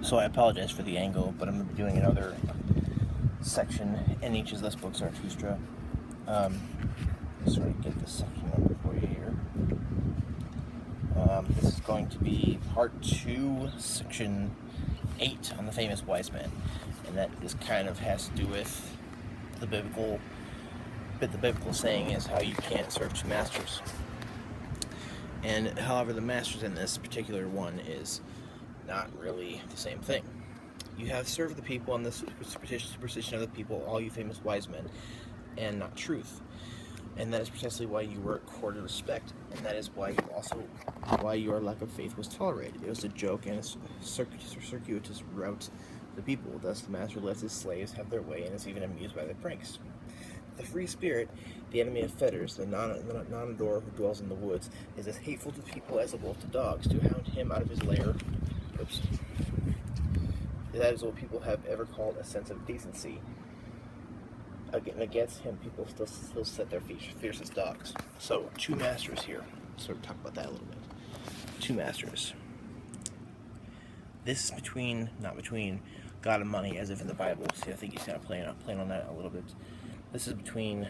So I apologize for the angle, but I'm going to be doing another section in Nietzsche's This Book, Zarathustra. Just sort of get this section number for you here. This is going to be part 2, section 8 on the famous wise man. And that is kind of has to do with the biblical saying is how you can't serve two masters. And however, the masters in this particular one is not really the same thing. You have served the people on the superstition of the people, all you famous wise men, and not truth. And that is precisely why you were accorded respect, and that is why your lack of faith was tolerated. It was a joke and a circuitous route to the people. Thus the master lets his slaves have their way and is even amused by their pranks. The free spirit, the enemy of fetters, the non-adorer who dwells in the woods, is as hateful to people as a wolf to dogs. To hound him out of his lair, that is what people have ever called a sense of decency. Against him, people still set their fiercest dogs. So, two masters here. Sort of talk about that a little bit. Two masters. This is not between God and money, as if in the Bible. See, I think he's kind of playing on that a little bit. This is between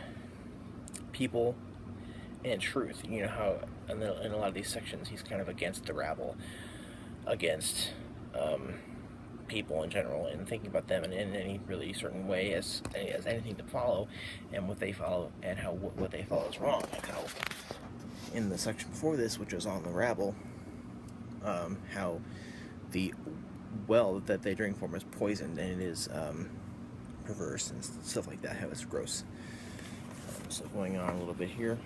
people and truth. You know how in a lot of these sections he's kind of against the rabble, against people in general, and thinking about them in any really certain way as anything to follow, and what they follow, and how what they follow is wrong. Like how in the section before this, which was on the rabble, how the well that they drink from is poisoned and it is perverse and stuff like that, how it's gross. So going on a little bit here.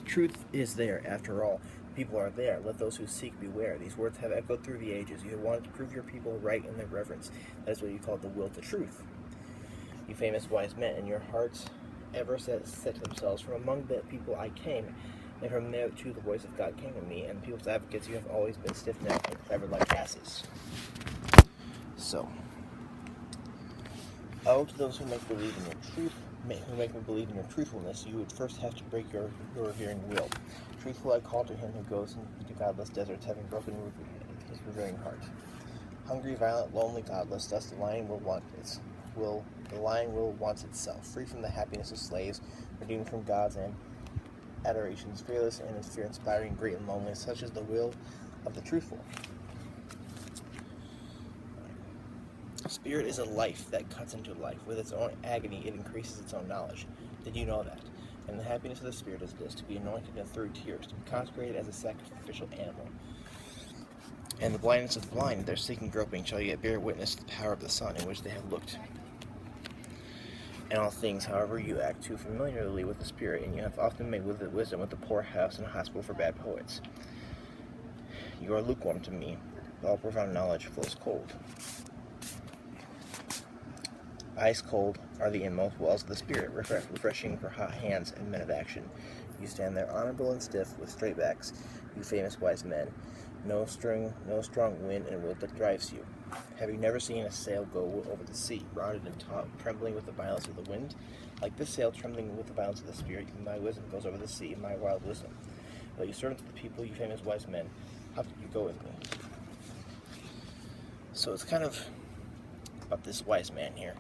Truth is there, after all. People are there. Let those who seek beware. These words have echoed through the ages. You have wanted to prove your people right in their reverence. That is what you call the will to truth. You famous wise men, in your hearts ever said to themselves, from among the people I came, and from there too the voice of God came to me, and people's advocates you have always been stiff-necked and clever like asses. So, oh, to those who make believe in your truth, who make me believe in your truthfulness, you would first have to break your revering will. Truthful I call to him who goes into godless deserts, having broken his revering heart. Hungry, violent, lonely, godless, thus the lion will want itself, free from the happiness of slaves, redeemed from gods and adorations, fearless and fear-inspiring, great and lonely, such is the will of the truthful. Spirit is a life that cuts into life. With its own agony, it increases its own knowledge. Did you know that? And the happiness of the spirit is this, to be anointed and through tears, to be consecrated as a sacrificial animal. And the blindness of the blind, their seeking groping, shall yet bear witness to the power of the sun in which they have looked. In all things, however, you act too familiarly with the spirit, and you have often made with wisdom with the poorhouse and a hospital for bad poets. You are lukewarm to me, all profound knowledge flows cold. Ice cold are the inmost wells of the spirit, refreshing for hot hands and men of action. You stand there honorable and stiff, with straight backs, you famous wise men. No strong wind and will that drives you. Have you never seen a sail go over the sea, rounded and taut, trembling with the violence of the wind? Like this sail, trembling with the violence of the spirit, my wisdom goes over the sea, my wild wisdom. But you servants of the people, you famous wise men, how could you go with me? So it's kind of about this wise man here,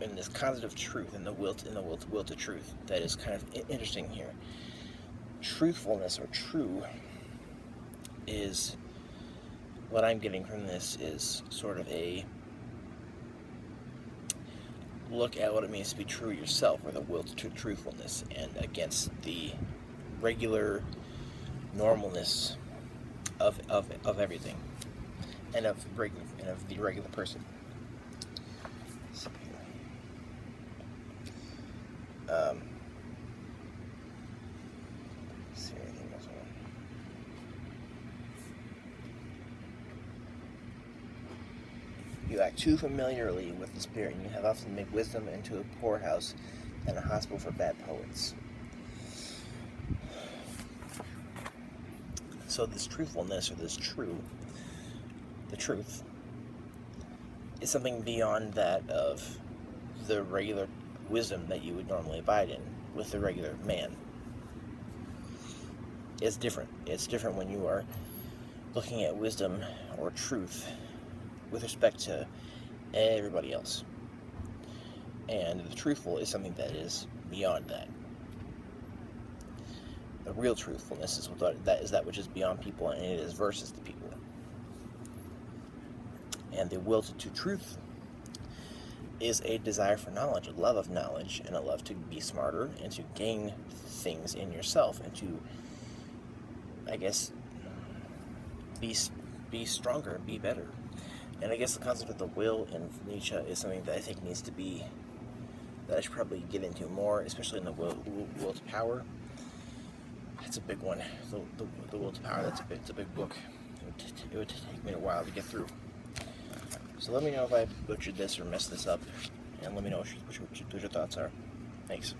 and this concept of truth and the will to truth that is kind of interesting here. Truthfulness or true is what I'm getting from this is sort of a look at what it means to be true yourself, or the will to truthfulness, and against the regular normalness of everything, and of the regular person. See anything else on? You act too familiarly with the spirit, and you have often made wisdom into a poorhouse and a hospital for bad poets. So this truthfulness, or this the truth, is something beyond that of the regular wisdom that you would normally abide in with the regular man. It's different. It's different when you are looking at wisdom or truth with respect to everybody else. And the truthful is something that is beyond that. The real truthfulness is that which is beyond people, and it is versus the people. And the will to truth is a desire for knowledge, a love of knowledge, and a love to be smarter and to gain things in yourself and to, I guess, be stronger, be better. And I guess the concept of the will in Nietzsche is something that I think needs to be, that I should probably get into more, especially in the will to power. That's a big one. The will to power. It's a big book. It would take me a while to get through. So let me know if I butchered this or messed this up, and let me know what your thoughts are. Thanks.